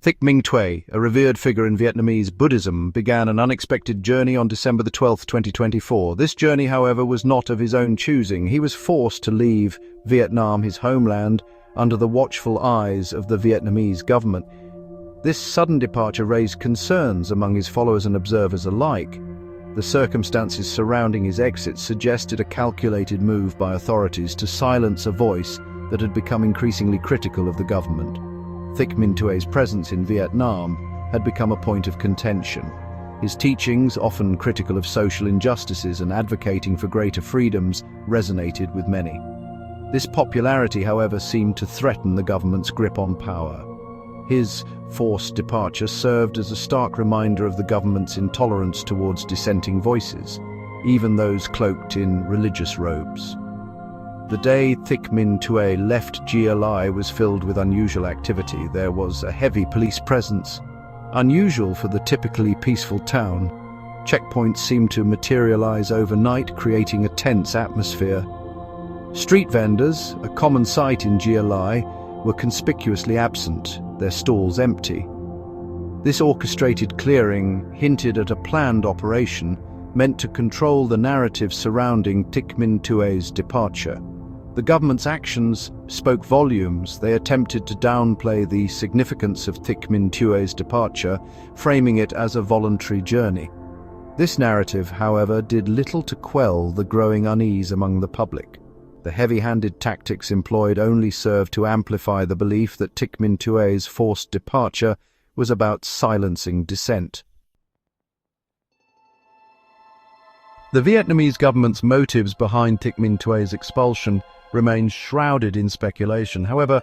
Thích Minh Tuệ, a revered figure in Vietnamese Buddhism, began an unexpected journey on December 12, 2024. This journey, however, was not of his own choosing. He was forced to leave Vietnam, his homeland, under the watchful eyes of the Vietnamese government. This sudden departure raised concerns among his followers and observers alike. The circumstances surrounding his exit suggested a calculated move by authorities to silence a voice that had become increasingly critical of the government. Thích Minh Tuệ's presence in Vietnam had become a point of contention. His teachings, often critical of social injustices and advocating for greater freedoms, resonated with many. This popularity, however, seemed to threaten the government's grip on power. His forced departure served as a stark reminder of the government's intolerance towards dissenting voices, even those cloaked in religious robes. The day Thích Minh Tuệ left GLI was filled with unusual activity. There was a heavy police presence, unusual for the typically peaceful town. Checkpoints seemed to materialize overnight, creating a tense atmosphere. Street vendors, a common sight in GLI, were conspicuously absent, their stalls empty. This orchestrated clearing hinted at a planned operation meant to control the narrative surrounding Thích Minh Tuệ's departure. The government's actions spoke volumes. They attempted to downplay the significance of Thích Minh Tuệ's departure, framing it as a voluntary journey. This narrative, however, did little to quell the growing unease among the public. The heavy-handed tactics employed only served to amplify the belief that Thích Minh Tuệ's forced departure was about silencing dissent. The Vietnamese government's motives behind Thích Minh Tuệ's expulsion remains shrouded in speculation. However,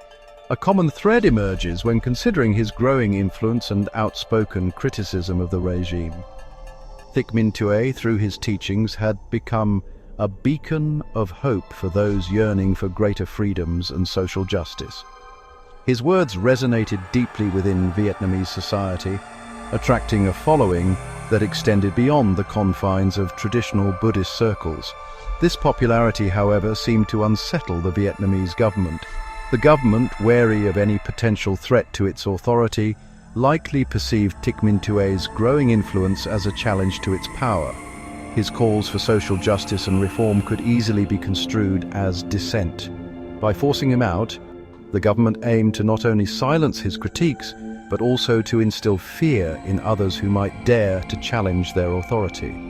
a common thread emerges when considering his growing influence and outspoken criticism of the regime. Thích Minh Tuệ, through his teachings, had become a beacon of hope for those yearning for greater freedoms and social justice. His words resonated deeply within Vietnamese society, attracting a following that extended beyond the confines of traditional Buddhist circles. This popularity, however, seemed to unsettle the Vietnamese government. The government, wary of any potential threat to its authority, likely perceived Thích Minh Tuệ's growing influence as a challenge to its power. His calls for social justice and reform could easily be construed as dissent. By forcing him out, the government aimed to not only silence his critiques, but also to instill fear in others who might dare to challenge their authority.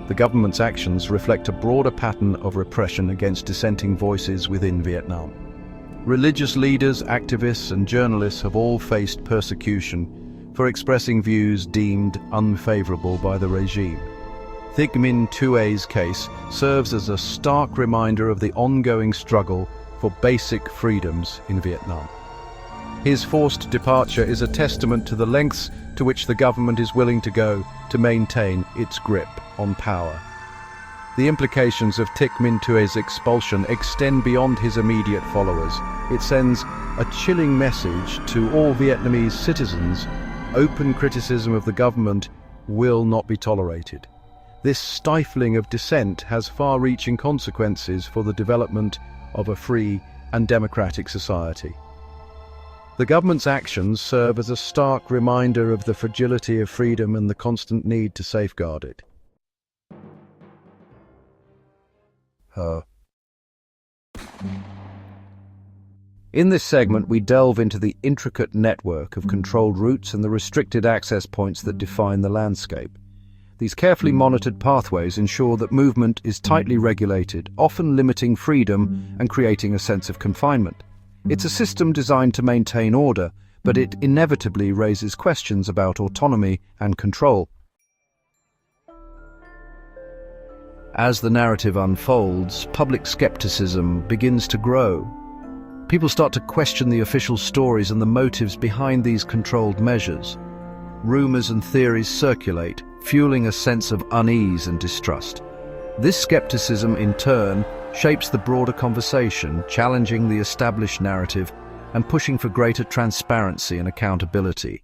The government's actions reflect a broader pattern of repression against dissenting voices within Vietnam. Religious leaders, activists, and journalists have all faced persecution for expressing views deemed unfavorable by the regime. Thích Minh Tuệ's case serves as a stark reminder of the ongoing struggle for basic freedoms in Vietnam. His forced departure is a testament to the lengths to which the government is willing to go to maintain its grip on power. The implications of Thích Minh Tuệ's expulsion extend beyond his immediate followers. It sends a chilling message to all Vietnamese citizens: open criticism of the government will not be tolerated. This stifling of dissent has far-reaching consequences for the development of a free and democratic society. The government's actions serve as a stark reminder of the fragility of freedom and the constant need to safeguard it. In this segment, we delve into the intricate network of controlled routes and the restricted access points that define the landscape. These carefully monitored pathways ensure that movement is tightly regulated, often limiting freedom and creating a sense of confinement. It's a system designed to maintain order, but it inevitably raises questions about autonomy and control. As the narrative unfolds, public skepticism begins to grow. People start to question the official stories and the motives behind these controlled measures. Rumors and theories circulate, fueling a sense of unease and distrust. This skepticism, in turn, shapes the broader conversation, challenging the established narrative and pushing for greater transparency and accountability.